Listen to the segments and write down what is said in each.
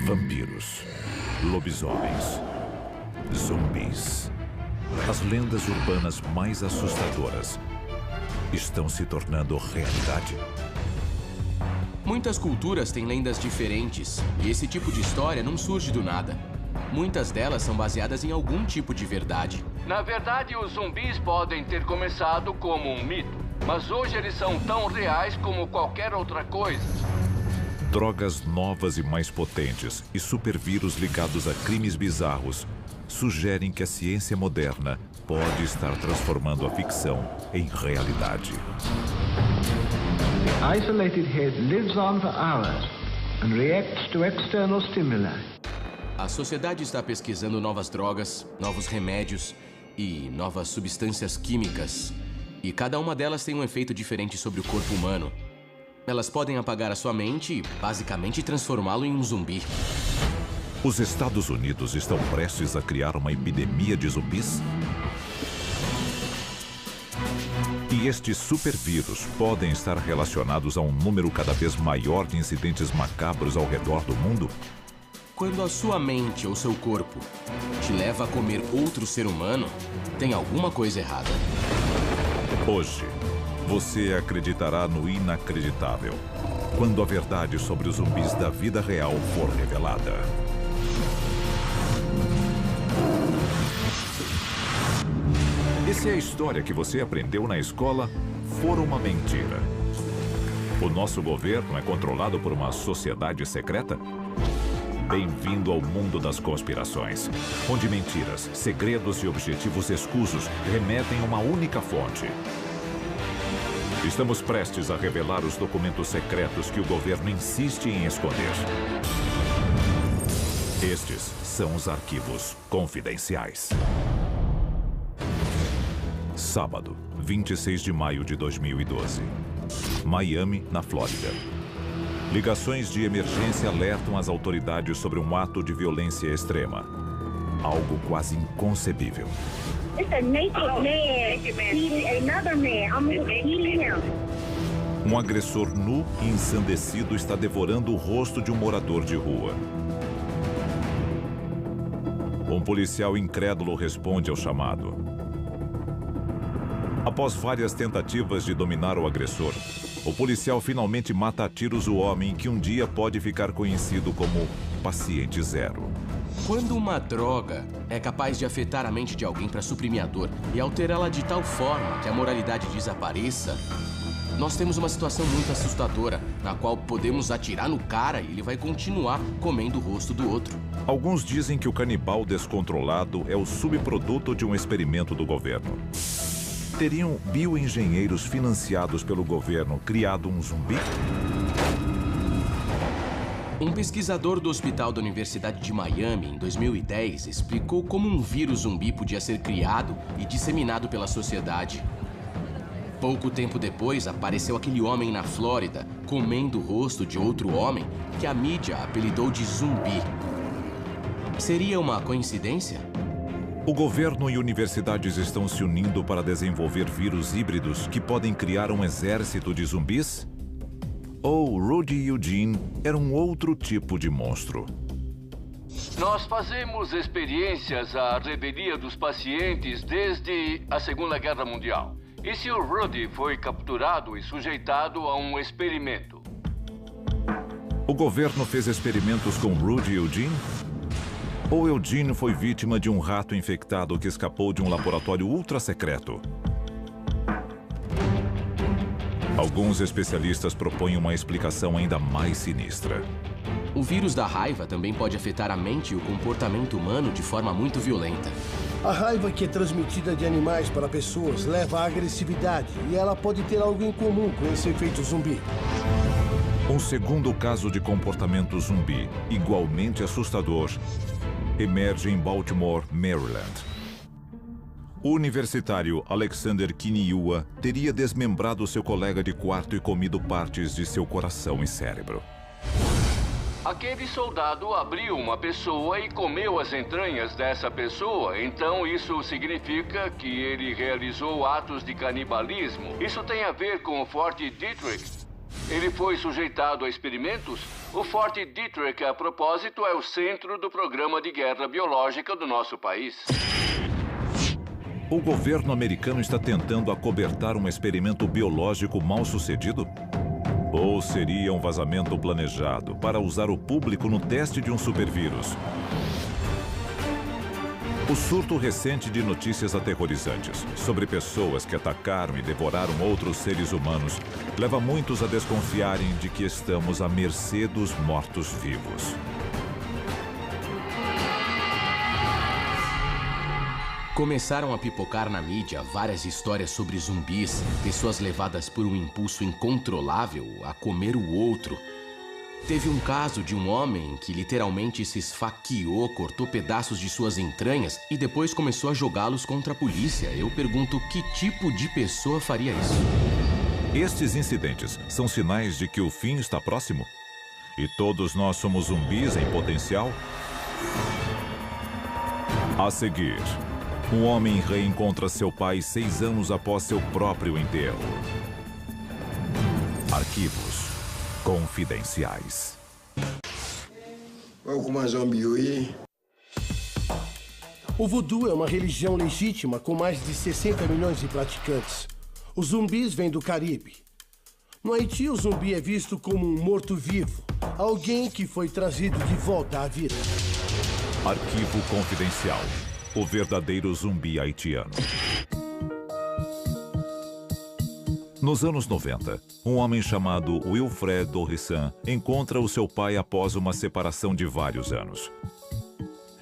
Vampiros, lobisomens, zumbis. As lendas urbanas mais assustadoras estão se tornando realidade. Muitas culturas têm lendas diferentes, e esse tipo de história não surge do nada. Muitas delas são baseadas em algum tipo de verdade. Na verdade, os zumbis podem ter começado como um mito, mas hoje eles são tão reais como qualquer outra coisa. Drogas novas e mais potentes e supervírus ligados a crimes bizarros sugerem que a ciência moderna pode estar transformando a ficção em realidade. The isolated head lives on for hours and reacts to external stimuli. A sociedade está pesquisando novas drogas, novos remédios e novas substâncias químicas. E cada uma delas tem um efeito diferente sobre o corpo humano. Elas podem apagar a sua mente e, basicamente, transformá-lo em um zumbi. Os Estados Unidos estão prestes a criar uma epidemia de zumbis? E estes supervírus podem estar relacionados a um número cada vez maior de incidentes macabros ao redor do mundo? Quando a sua mente ou seu corpo te leva a comer outro ser humano, tem alguma coisa errada. Hoje, você acreditará no inacreditável quando a verdade sobre os zumbis da vida real for revelada. E se a história que você aprendeu na escola for uma mentira? O nosso governo é controlado por uma sociedade secreta? Bem-vindo ao mundo das conspirações, onde mentiras, segredos e objetivos escusos remetem a uma única fonte. Estamos prestes a revelar os documentos secretos que o governo insiste em esconder. Estes são os arquivos confidenciais. Sábado, 26 de maio de 2012. Miami, na Flórida. Ligações de emergência alertam as autoridades sobre um ato de violência extrema. Algo quase inconcebível. Um agressor nu e ensandecido está devorando o rosto de um morador de rua. Um policial incrédulo responde ao chamado. Após várias tentativas de dominar o agressor, o policial finalmente mata a tiros o homem que um dia pode ficar conhecido como Paciente Zero. Quando uma droga é capaz de afetar a mente de alguém para suprimir a dor e alterá-la de tal forma que a moralidade desapareça, nós temos uma situação muito assustadora, na qual podemos atirar no cara e ele vai continuar comendo o rosto do outro. Alguns dizem que o canibal descontrolado é o subproduto de um experimento do governo. Teriam bioengenheiros financiados pelo governo criado um zumbi? Um pesquisador do Hospital da Universidade de Miami, em 2010, explicou como um vírus zumbi podia ser criado e disseminado pela sociedade. Pouco tempo depois, apareceu aquele homem na Flórida, comendo o rosto de outro homem que a mídia apelidou de zumbi. Seria uma coincidência? O governo e universidades estão se unindo para desenvolver vírus híbridos que podem criar um exército de zumbis? Ou Rudy Eugene era um outro tipo de monstro? Nós fazemos experiências à revelia dos pacientes desde a Segunda Guerra Mundial. E se o Rudy foi capturado e sujeitado a um experimento? O governo fez experimentos com Rudy Eugene? Ou Eugene foi vítima de um rato infectado que escapou de um laboratório ultra secreto? Alguns especialistas propõem uma explicação ainda mais sinistra. O vírus da raiva também pode afetar a mente e o comportamento humano de forma muito violenta. A raiva que é transmitida de animais para pessoas leva à agressividade e ela pode ter algo em comum com esse efeito zumbi. Um segundo caso de comportamento zumbi, igualmente assustador, emerge em Baltimore, Maryland. O universitário Alexander Kiniua teria desmembrado seu colega de quarto e comido partes de seu coração e cérebro. Aquele soldado abriu uma pessoa e comeu as entranhas dessa pessoa. Então isso significa que ele realizou atos de canibalismo. Isso tem a ver com o Forte Detrick. Ele foi sujeitado a experimentos. O Forte Detrick, a propósito, é o centro do programa de guerra biológica do nosso país. O governo americano está tentando acobertar um experimento biológico mal sucedido? Ou seria um vazamento planejado para usar o público no teste de um supervírus? O surto recente de notícias aterrorizantes sobre pessoas que atacaram e devoraram outros seres humanos leva muitos a desconfiarem de que estamos à mercê dos mortos-vivos. Começaram a pipocar na mídia várias histórias sobre zumbis, pessoas levadas por um impulso incontrolável a comer o outro. Teve um caso de um homem que literalmente se esfaqueou, cortou pedaços de suas entranhas e depois começou a jogá-los contra a polícia. Eu pergunto, que tipo de pessoa faria isso? Estes incidentes são sinais de que o fim está próximo? E todos nós somos zumbis em potencial? A seguir, um homem reencontra seu pai 6 anos após seu próprio enterro. Arquivos confidenciais. O voodoo é uma religião legítima com mais de 60 milhões de praticantes. Os zumbis vêm do Caribe. No Haiti, o zumbi é visto como um morto-vivo, alguém que foi trazido de volta à vida. Arquivo confidencial. O verdadeiro zumbi haitiano. Nos anos 90, um homem chamado Wilfred Dorissan encontra o seu pai após uma separação de vários anos.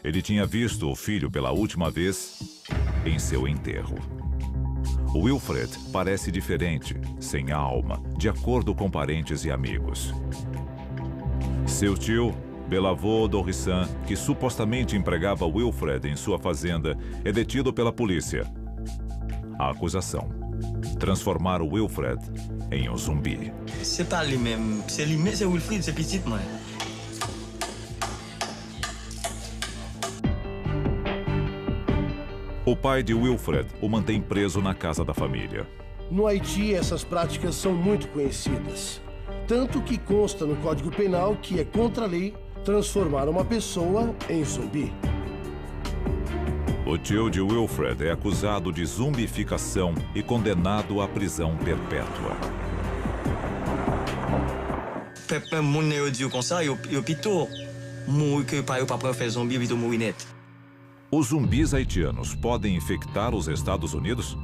Ele tinha visto o filho pela última vez em seu enterro. Wilfred parece diferente, sem alma, de acordo com parentes e amigos. Seu tio, Belavô Dorissan, que supostamente empregava Wilfred em sua fazenda, é detido pela polícia. A acusação: transformar o Wilfred em um zumbi. C'est pas lui-même, c'est lui-même, c'est Wilfred, c'est petit, moi. O pai de Wilfred o mantém preso na casa da família. No Haiti, essas práticas são muito conhecidas. Tanto que consta no Código Penal que é contra a lei transformar uma pessoa em zumbi. O tio de Wilfred é acusado de zumbificação e condenado à prisão perpétua. Pepe moun ne dit comme ça, yo plutôt mourir que pai ou papa faire zombie, plutôt mourir net. Os zumbis haitianos podem infectar os Estados Unidos?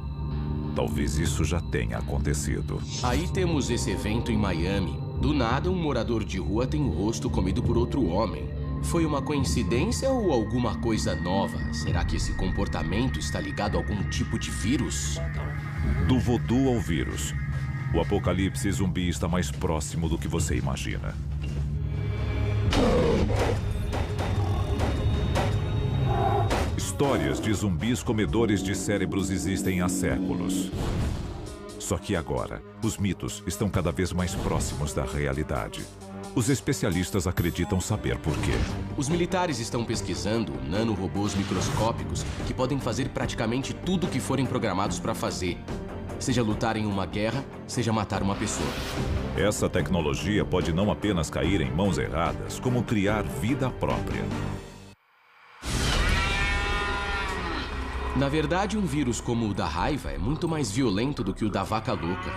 Talvez isso já tenha acontecido. Aí temos esse evento em Miami. Do nada, um morador de rua tem o rosto comido por outro homem. Foi uma coincidência ou alguma coisa nova? Será que esse comportamento está ligado a algum tipo de vírus? Do voodoo ao vírus, o apocalipse zumbi está mais próximo do que você imagina. Histórias de zumbis comedores de cérebros existem há séculos. Só que agora, os mitos estão cada vez mais próximos da realidade. Os especialistas acreditam saber por quê. Os militares estão pesquisando nanorobôs microscópicos que podem fazer praticamente tudo o que forem programados para fazer. Seja lutar em uma guerra, seja matar uma pessoa. Essa tecnologia pode não apenas cair em mãos erradas, como criar vida própria. Na verdade, um vírus como o da raiva é muito mais violento do que o da vaca louca.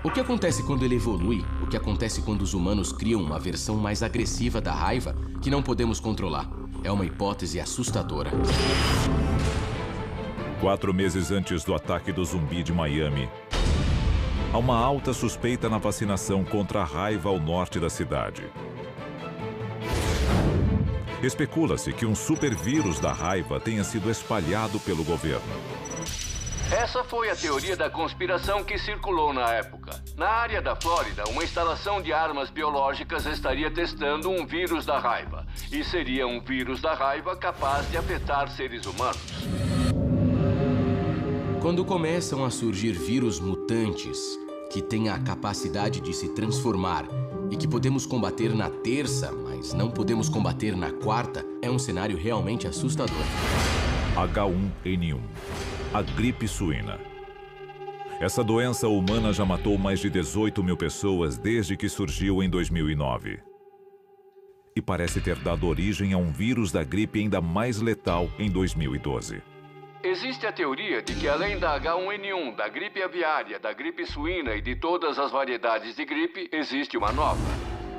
O que acontece quando ele evolui? O que acontece quando os humanos criam uma versão mais agressiva da raiva que não podemos controlar? É uma hipótese assustadora. 4 meses antes do ataque do zumbi de Miami, há uma alta suspeita na vacinação contra a raiva ao norte da cidade. Especula-se que um supervírus da raiva tenha sido espalhado pelo governo. Essa foi a teoria da conspiração que circulou na época. Na área da Flórida, uma instalação de armas biológicas estaria testando um vírus da raiva. E seria um vírus da raiva capaz de afetar seres humanos. Quando começam a surgir vírus mutantes que têm a capacidade de se transformar e que podemos combater na terça, mas não podemos combater na quarta, é um cenário realmente assustador. H1N1, a gripe suína. Essa doença humana já matou mais de 18 mil pessoas desde que surgiu em 2009. E parece ter dado origem a um vírus da gripe ainda mais letal em 2012. Existe a teoria de que além da H1N1, da gripe aviária, da gripe suína e de todas as variedades de gripe, existe uma nova.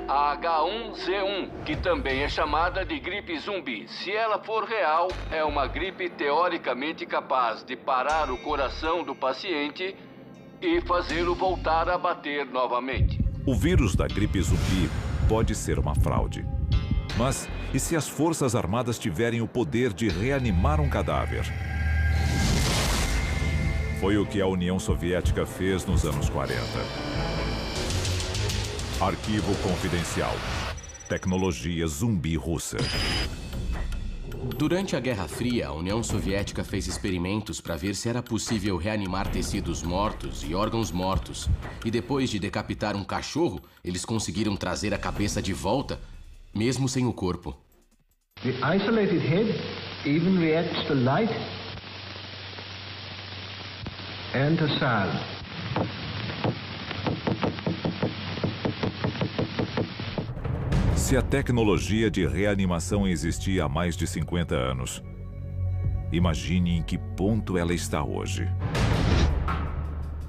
A H1Z1, que também é chamada de gripe zumbi. Se ela for real, é uma gripe teoricamente capaz de parar o coração do paciente e fazê-lo voltar a bater novamente. O vírus da gripe zumbi pode ser uma fraude. Mas e se as Forças Armadas tiverem o poder de reanimar um cadáver? Foi o que a União Soviética fez nos anos 40. Arquivo confidencial. Tecnologia zumbi russa. Durante a Guerra Fria, a União Soviética fez experimentos para ver se era possível reanimar tecidos mortos e órgãos mortos. E depois de decapitar um cachorro, eles conseguiram trazer a cabeça de volta, mesmo sem o corpo. The isolated head even reacts to light and to sound. Se a tecnologia de reanimação existia há mais de 50 anos, imagine em que ponto ela está hoje.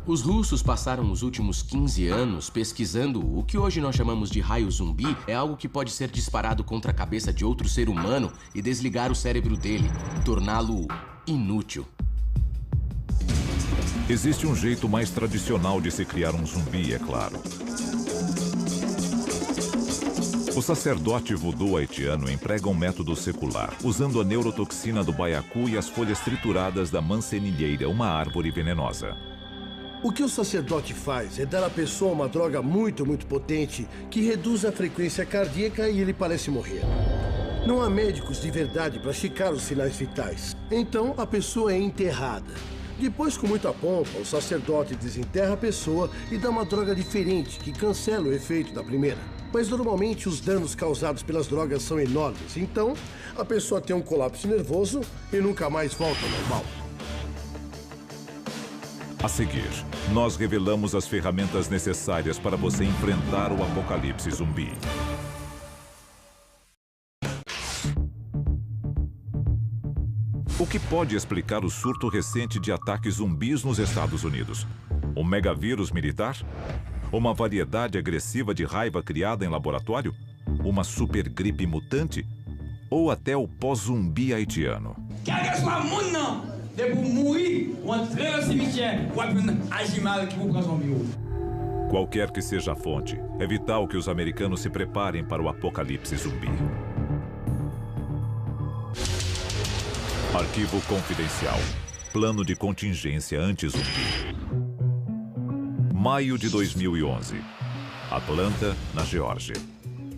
Os russos passaram os últimos 15 anos pesquisando o que hoje nós chamamos de raio zumbi. É algo que pode ser disparado contra a cabeça de outro ser humano e desligar o cérebro dele, torná-lo inútil. Existe um jeito mais tradicional de se criar um zumbi, é claro. O sacerdote voodoo haitiano emprega um método secular, usando a neurotoxina do baiacu e as folhas trituradas da mancenilheira, uma árvore venenosa. O que o sacerdote faz é dar à pessoa uma droga muito potente que reduz a frequência cardíaca e ele parece morrer. Não há médicos de verdade para checar os sinais vitais. Então, a pessoa é enterrada. Depois, com muita pompa, o sacerdote desenterra a pessoa e dá uma droga diferente que cancela o efeito da primeira. Mas normalmente os danos causados pelas drogas são enormes. Então, a pessoa tem um colapso nervoso e nunca mais volta ao normal. A seguir, nós revelamos as ferramentas necessárias para você enfrentar o apocalipse zumbi. O que pode explicar o surto recente de ataques zumbis nos Estados Unidos? Um megavírus militar? Uma variedade agressiva de raiva criada em laboratório? Uma supergripe mutante? Ou até o pós-zumbi haitiano? Qualquer que seja a fonte, é vital que os americanos se preparem para o apocalipse zumbi. Arquivo confidencial. Plano de contingência anti-zumbi. Maio de 2011. Atlanta, na Geórgia.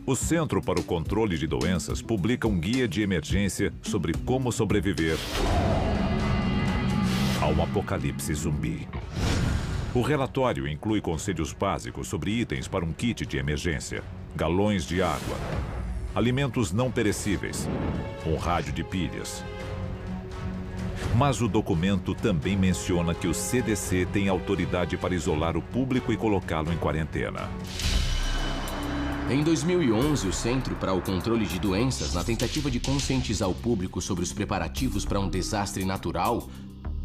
O Centro para o Controle de Doenças publica um guia de emergência sobre como sobreviver ao apocalipse zumbi. O relatório inclui conselhos básicos sobre itens para um kit de emergência, galões de água, alimentos não perecíveis, um rádio de pilhas. Mas o documento também menciona que o CDC tem autoridade para isolar o público e colocá-lo em quarentena. Em 2011, o Centro para o Controle de Doenças, na tentativa de conscientizar o público sobre os preparativos para um desastre natural,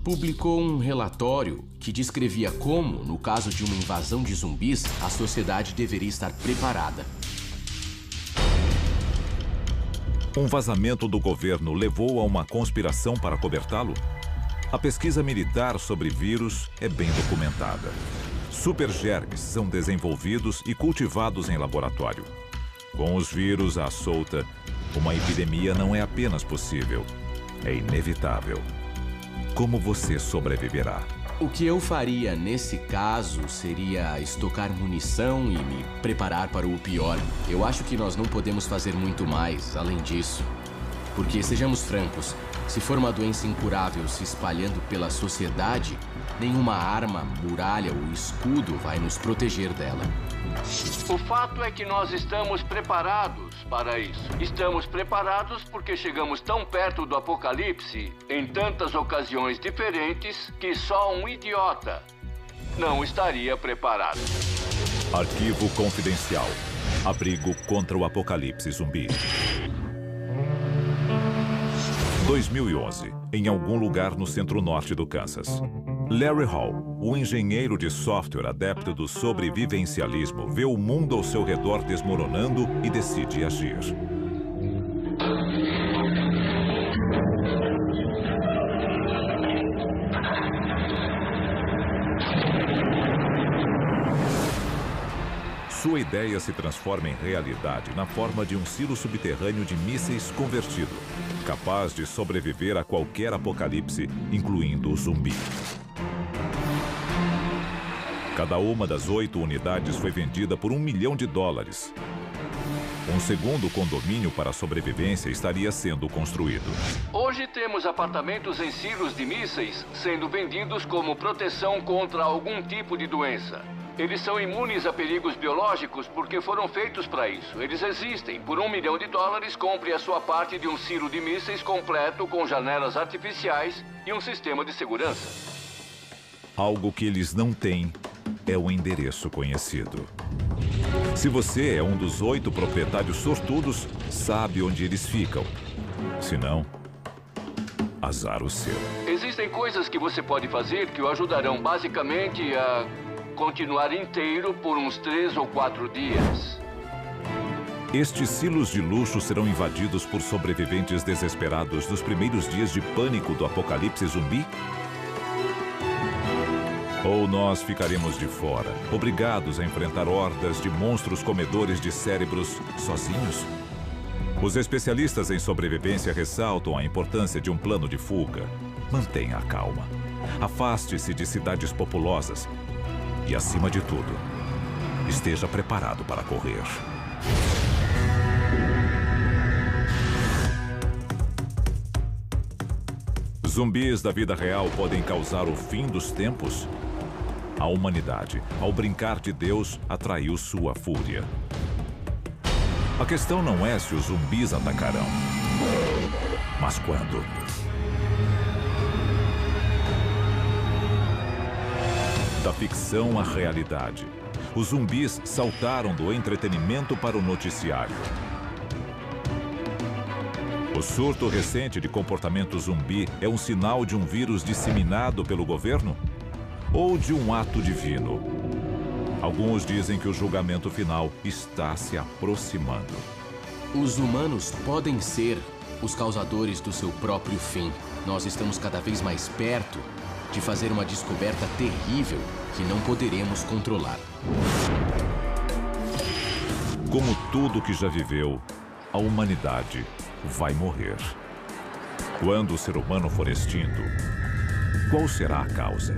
publicou um relatório que descrevia como, no caso de uma invasão de zumbis, a sociedade deveria estar preparada. Um vazamento do governo levou a uma conspiração para cobertá-lo? A pesquisa militar sobre vírus é bem documentada. Supergermes são desenvolvidos e cultivados em laboratório. Com os vírus à solta, uma epidemia não é apenas possível, é inevitável. Como você sobreviverá? O que eu faria nesse caso seria estocar munição e me preparar para o pior. Eu acho que nós não podemos fazer muito mais além disso. Porque, sejamos francos, se for uma doença incurável se espalhando pela sociedade, nenhuma arma, muralha ou escudo vai nos proteger dela. O fato é que nós estamos preparados para isso. Estamos preparados porque chegamos tão perto do apocalipse em tantas ocasiões diferentes que só um idiota não estaria preparado. Arquivo confidencial. Abrigo contra o apocalipse zumbi. 2011, em algum lugar no centro-norte do Kansas. Larry Hall, o engenheiro de software adepto do sobrevivencialismo, vê o mundo ao seu redor desmoronando e decide agir. Sua ideia se transforma em realidade na forma de um silo subterrâneo de mísseis convertido, capaz de sobreviver a qualquer apocalipse, incluindo o zumbi. Cada uma das 8 unidades foi vendida por $1 milhão. Um segundo condomínio para a sobrevivência estaria sendo construído. Hoje temos apartamentos em silos de mísseis sendo vendidos como proteção contra algum tipo de doença. Eles são imunes a perigos biológicos porque foram feitos para isso. Eles existem. Por $1 milhão, compre a sua parte de um silo de mísseis completo com janelas artificiais e um sistema de segurança. Algo que eles não têm é o endereço conhecido. Se você é um dos 8 proprietários sortudos, sabe onde eles ficam. Se não, azar o seu. Existem coisas que você pode fazer que o ajudarão basicamente a continuar inteiro por uns 3 ou 4 dias. Estes silos de luxo serão invadidos por sobreviventes desesperados dos primeiros dias de pânico do apocalipse zumbi? Ou nós ficaremos de fora, obrigados a enfrentar hordas de monstros comedores de cérebros sozinhos? Os especialistas em sobrevivência ressaltam a importância de um plano de fuga. Mantenha a calma. Afaste-se de cidades populosas. E, acima de tudo, esteja preparado para correr. Zumbis da vida real podem causar o fim dos tempos? A humanidade, ao brincar de Deus, atraiu sua fúria. A questão não é se os zumbis atacarão, mas quando. Da ficção à realidade, os zumbis saltaram do entretenimento para o noticiário. O surto recente de comportamento zumbi é um sinal de um vírus disseminado pelo governo? Ou de um ato divino? Alguns dizem que o julgamento final está se aproximando. Os humanos podem ser os causadores do seu próprio fim. Nós estamos cada vez mais perto de fazer uma descoberta terrível que não poderemos controlar. Como tudo que já viveu, a humanidade vai morrer. Quando o ser humano for extinto, qual será a causa?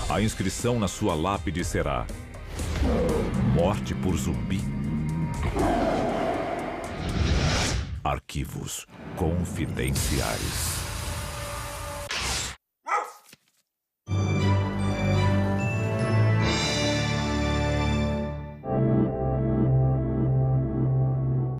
A inscrição na sua lápide será: morte por zumbi. Arquivos confidenciais.